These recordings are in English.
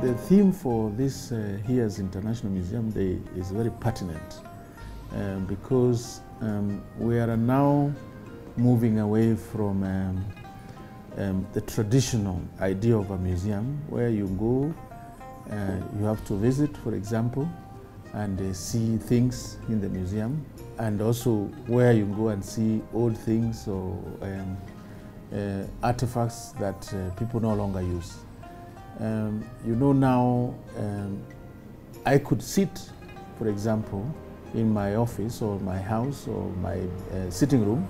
The theme for this year's International Museum Day is very pertinent because we are now moving away from the traditional idea of a museum where you go, you have to visit, for example, and see things in the museum, and also where you go and see old things or artifacts that people no longer use. You know, now I could sit, for example, in my office or my house or my sitting room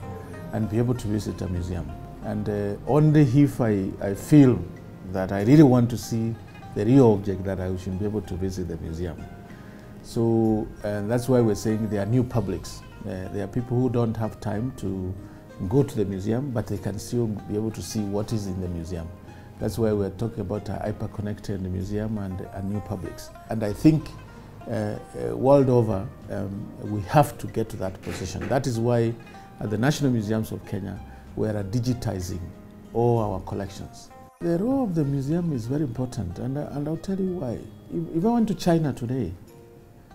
and be able to visit a museum. And only if I feel that I really want to see the real object that I should be able to visit the museum. So that's why we're saying there are new publics. There are people who don't have time to go to the museum, but they can still be able to see what is in the museum. That's why we're talking about a hyper-connected museum and new publics. And I think world over, we have to get to that position. That is why at the National Museums of Kenya, we are digitizing all our collections. The role of the museum is very important, and I'll tell you why. If I went to China today,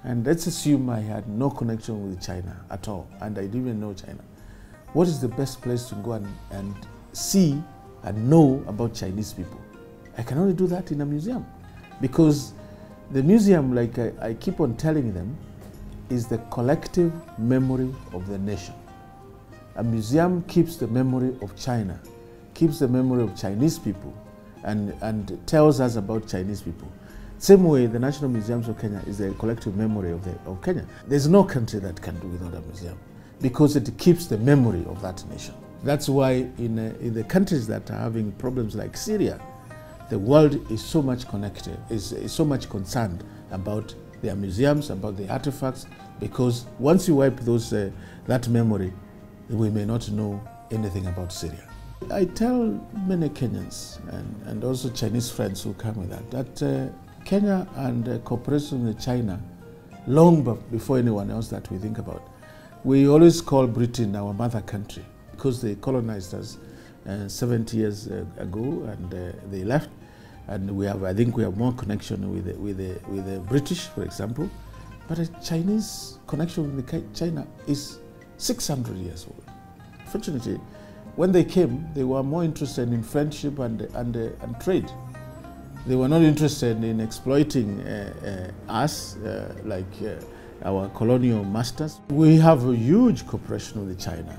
and let's assume I had no connection with China at all, and I didn't even know China, what is the best place to go and see and know about Chinese people? I can only do that in a museum, because the museum, like I keep on telling them, is the collective memory of the nation. A museum keeps the memory of China, keeps the memory of Chinese people, and tells us about Chinese people. Same way, the National Museums of Kenya is the collective memory of Kenya. There's no country that can do without a museum, because it keeps the memory of that nation. That's why in the countries that are having problems like Syria, the world is so much connected, is so much concerned about their museums, about the artifacts, because once you wipe those that memory, we may not know anything about Syria. I tell many Kenyans and also Chinese friends who come with that Kenya and cooperation with China, long before anyone else that we think about, we always call Britain our mother country, because they colonized us 70 years ago, and they left. And I think we have more connection with the British, for example. But a Chinese connection with China is 600 years old. Fortunately, when they came, they were more interested in friendship and trade. They were not interested in exploiting us like our colonial masters. We have a huge cooperation with China.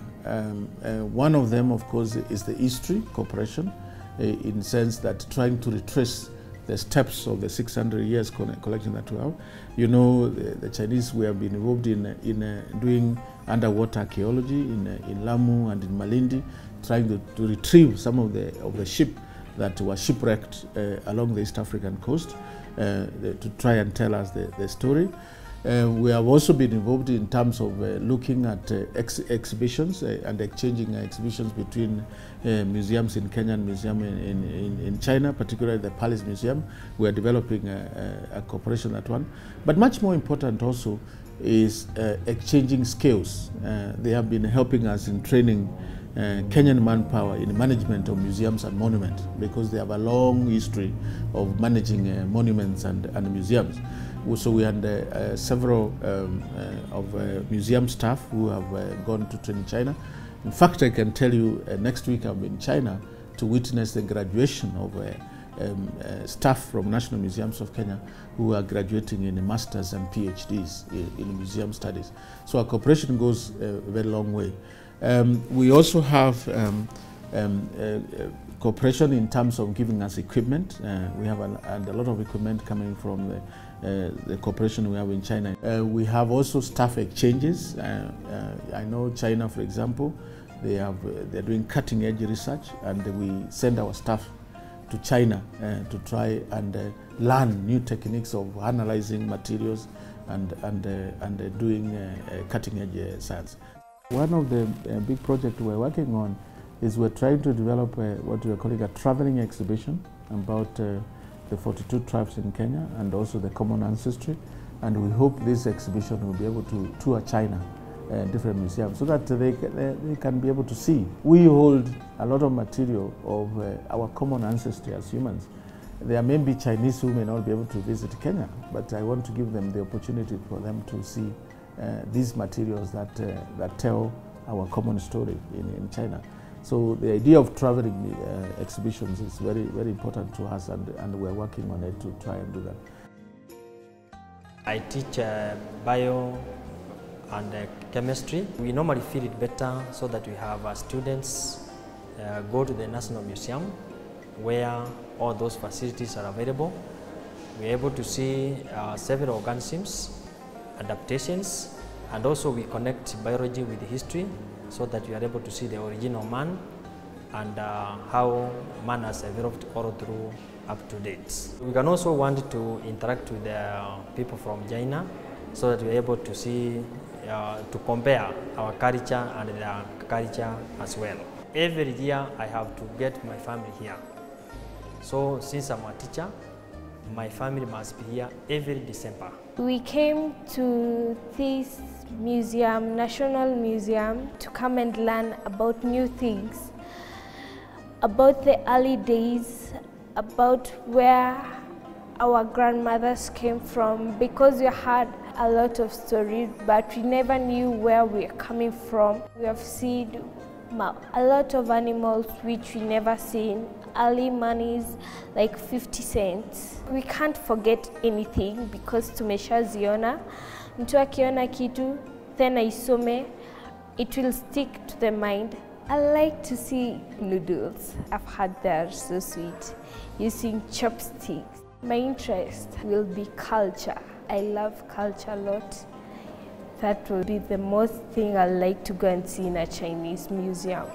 One of them, of course, is the history cooperation, in the sense that trying to retrace the steps of the 600 years collection that we have. You know, the Chinese, we have been involved in doing underwater archaeology in Lamu and in Malindi, trying to retrieve some of the ship that were shipwrecked along the East African coast to try and tell us the story. We have also been involved in terms of looking at exhibitions and exchanging exhibitions between museums in Kenya and museum in China, particularly the Palace Museum. We are developing a cooperation at one. But much more important also is exchanging skills. They have been helping us in training Kenyan manpower in management of museums and monuments, because they have a long history of managing monuments and museums. So we had several of museum staff who have gone to train in China. In fact, I can tell you next week I'm in China to witness the graduation of staff from National Museums of Kenya who are graduating in masters and PhDs in museum studies. So our cooperation goes a very long way. We also have cooperation in terms of giving us equipment. We have a lot of equipment coming from the cooperation we have in China. We have also staff exchanges. I know China, for example, they're doing cutting-edge research, and we send our staff to China to try and learn new techniques of analyzing materials and doing cutting-edge science. One of the big projects we're working on is we're trying to develop what we're calling a traveling exhibition about the 42 tribes in Kenya and also the common ancestry. And we hope this exhibition will be able to tour China, different museums, so that they can be able to see. We hold a lot of material of our common ancestry as humans. There may be Chinese who may not be able to visit Kenya, but I want to give them the opportunity for them to see these materials that tell our common story in China. So the idea of traveling exhibitions is very, very important to us, and we're working on it to try and do that. I teach bio and chemistry. We normally feel it better so that we have students go to the National Museum where all those facilities are available. We're able to see several organisms, adaptations, and also we connect biology with history so that we are able to see the original man and how man has evolved all through up to date. We can also want to interact with the people from China so that we are able to see, to compare our culture and their culture as well. Every year I have to get my family here. So since I'm a teacher, my family must be here every December. We came to this museum, National Museum, to come and learn about new things, about the early days, about where our grandmothers came from, because we had a lot of stories, but we never knew where we are coming from. We have seen a lot of animals which we never seen, early monies like 50 cents. We can't forget anything because tumeshaziona. Mtu akiona kitu, then aisome, it will stick to the mind. I like to see noodles. I've had they're so sweet, using chopsticks. My interest will be culture. I love culture a lot. That will be the most thing I like to go and see in a Chinese museum.